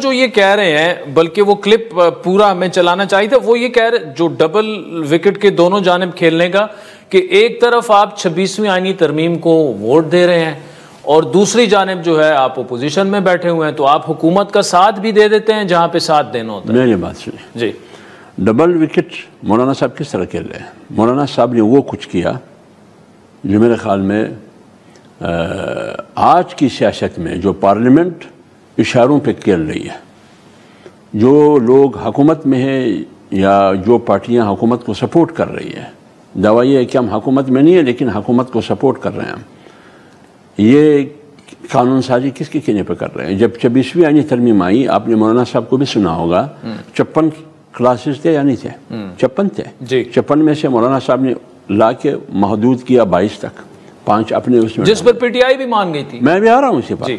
جو یہ کہہ رہے ہیں، بلکہ وہ کلپ پورا ہمیں چلانا چاہیے تھا، وہ یہ کہہ رہے جو ڈبل وکٹ کے دونوں جانب کھیلنے کا، کہ ایک طرف آپ 26ویں آئینی ترمیم کو ووٹ دے رہے ہیں اور دوسری جانب جو ہے آپ اپوزیشن میں بیٹھے ہوئے ہیں، تو آپ حکومت کا ساتھ بھی دے دیتے ہیں جہاں پہ ساتھ دینا ہوتا ہے۔ میری بات سنیں جی، ڈبل وکٹ مولانا صاحب کس طرح کھیل رہے ہیں؟ مولانا صاحب نے وہ کچھ کیا جو میرے خیال میں آج کی سیاست میں جو پارلیمنٹ اشاروں پہ کھیل رہی ہے، جو لوگ حکومت میں ہیں یا جو پارٹیاں حکومت کو سپورٹ کر رہی ہے، دعویٰ یہ ہے کہ ہم حکومت میں نہیں ہیں لیکن حکومت کو سپورٹ کر رہے ہیں، ہم یہ قانون سازی کس کے کہنے پہ کر رہے ہیں؟ جب 26ویں آئینی ترمیم آئی، آپ نے مولانا صاحب کو بھی سنا ہوگا، 56 کلاسز تھے یا نہیں تھے؟ 56 تھے۔ 56 میں سے مولانا صاحب نے لا کے محدود کیا 22 تک، 5 اپنے اس میں، جس پر پی ٹی آئی بھی مان گئی تھی۔ میں بھی آ رہا ہوں اسی پر۔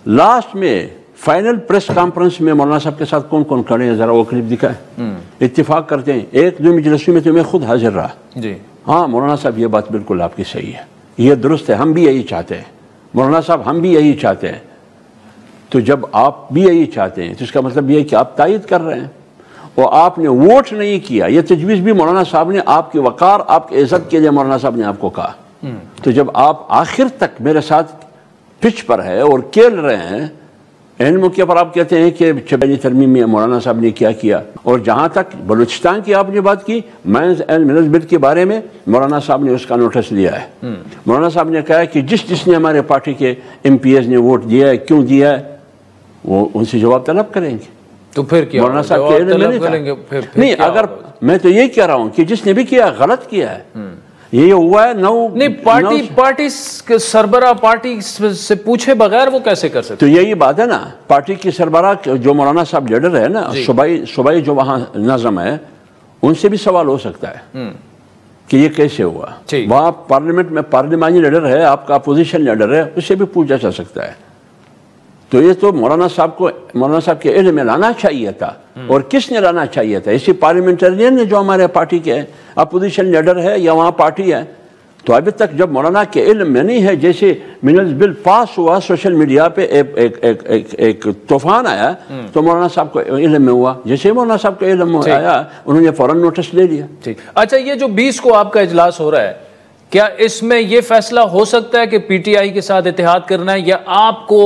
لاسٹ میں فائنل پریس کانفرنس میں مولانا صاحب کے ساتھ کون کون کھڑے ہیں، ذرا وہ کلپ دکھائیں۔ اتفاق کرتے ہیں، ایک دو مجلسوں میں تو میں خود حاضر رہا۔ ہاں مولانا صاحب یہ بات بالکل آپ کی صحیح ہے، یہ درست ہے، ہم بھی یہی چاہتے ہیں مولانا صاحب، ہم بھی یہی چاہتے ہیں۔ تو جب آپ بھی یہی چاہتے ہیں تو اس کا مطلب یہ ہے کہ آپ تائید کر رہے ہیں، اور آپ نے ووٹ نہیں کیا۔ یہ تجویز بھی مولانا صاحب نے آپ کی وقار، آپ کی عزت کے لیے مولانا صاحب نے آپ کو کہا۔ تو جب آپ آخر تک میرے ساتھ پچ پر ہے اور کھیل رہے ہیں، این موقع پر آپ کہتے ہیں کہ 26ویں ترمیم میں مولانا صاحب نے کیا کیا۔ اور جہاں تک بلوچستان کی آپ نے بات کی، مینز اینڈ منز بل کے بارے میں مولانا صاحب نے اس کا نوٹس لیا ہے۔ مولانا صاحب نے کہا ہے کہ جس نے ہمارے پارٹی کے ایم پی ایز نے ووٹ دیا ہے، کیوں دیا ہے، وہ ان سے جواب طلب کریں گے۔ تو پھر کیا مولانا صاحب کے علم میں نہیں تھا۔ نہیں، اگر میں تو یہ کہہ رہا ہوں کہ جس نے بھی کیا غلط کیا ہے، یہ ہوا ہے نہیں، پارٹی سربراہ پارٹی سے پوچھے بغیر وہ کیسے کر سکتے؟ تو یہی بات ہے نا، پارٹی کی سربراہ جو مولانا صاحب لیڈر ہے نا، صوبائی جو وہاں نظم ہے، ان سے بھی سوال ہو سکتا ہے کہ یہ کیسے ہوا۔ وہاں پارلیمنٹ میں پارلیمانی لیڈر ہے، آپ کا اپوزیشن لیڈر ہے، اس سے بھی پوچھا جا سکتا ہے۔ تو یہ تو مولانا صاحب کے علم میں لانا چاہیے تھا، اور کس نے لانا چاہیے تھا؟ اسی پارلیمنٹرین نے جو ہمارے پارٹی کے اپوزیشن لیڈر ہے یا وہاں پارٹی ہے۔ تو ابھی تک جب مولانا کے علم میں نہیں ہے، جیسے منلز بل پاس ہوا، سوشل میڈیا پہ ایک طوفان آیا، تو مولانا صاحب کو علم میں ہوا، جیسے مولانا صاحب کو علم میں آیا انہوں نے فوراً نوٹس لے لیا۔ اچھا، یہ جو 20 کو آپ کا اجلاس ہو رہا ہے، کیا اس میں یہ فیصلہ ہو سکتا ہے کہ پی ٹی آئی کے ساتھ اتحاد کرنا ہے، یا آپ کو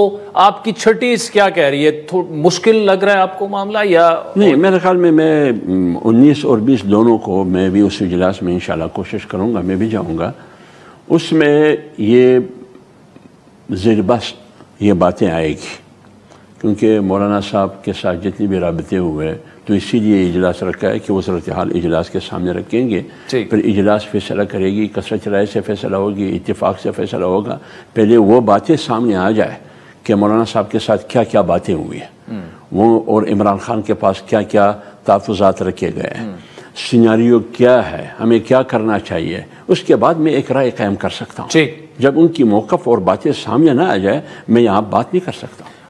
آپ کی چھٹی کیا کہہ رہی ہے، مشکل لگ رہا ہے آپ کو معاملہ؟ یا نہیں، میرے خیال میں 19 اور 20 دونوں کو میں بھی اس اجلاس میں انشاءاللہ کوشش کروں گا، میں بھی جاؤں گا۔ اس میں یہ زیر بحث یہ باتیں آئے گی، کیونکہ مولانا صاحب کے ساتھ جتنی بھی رابطے ہوئے، تو اسی لیے اجلاس رکھا ہے کہ وہ صورتحال اجلاس کے سامنے رکھیں گے، پھر اجلاس فیصلہ کرے گی، کثرت رائے سے فیصلہ ہوگی، اتفاق سے فیصلہ ہوگا۔ پہلے وہ باتیں سامنے آ جائے کہ مولانا صاحب کے ساتھ کیا کیا باتیں ہوئی ہیں، وہ اور عمران خان کے پاس کیا کیا تحفظات رکھے گئے ہیں، سیناریو کیا ہے، ہمیں کیا کرنا چاہیے، اس کے بعد میں ایک رائے قائم کر سکتا ہوں۔ جب ان کی موقف اور باتیں سامنے نہ آ جائے، میں یہاں بات نہیں کر سکتا ہوں۔